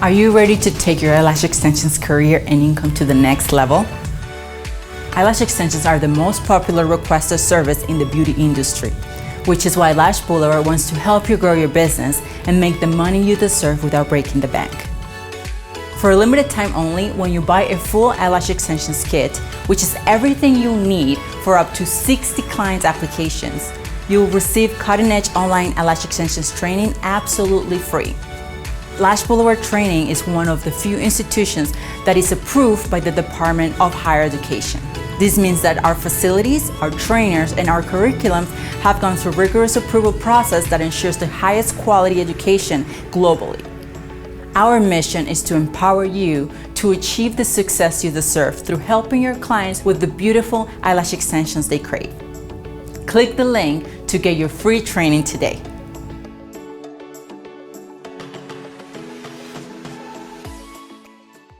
Are you ready to take your eyelash extensions career and income to the next level? Eyelash extensions are the most popular requested service in the beauty industry, which is why Lash Blvd wants to help you grow your business and make the money you deserve without breaking the bank. For a limited time only, when you buy a full eyelash extensions kit, which is everything you need for up to 60 clients' applications, you will receive cutting-edge online eyelash extensions training absolutely free. Lash Blvd training is one of the few institutions that is approved by the Department of Higher Education. This means that our facilities, our trainers, and our curriculums have gone through a rigorous approval process that ensures the highest quality education globally. Our mission is to empower you to achieve the success you deserve through helping your clients with the beautiful eyelash extensions they crave. Click the link to get your free training today.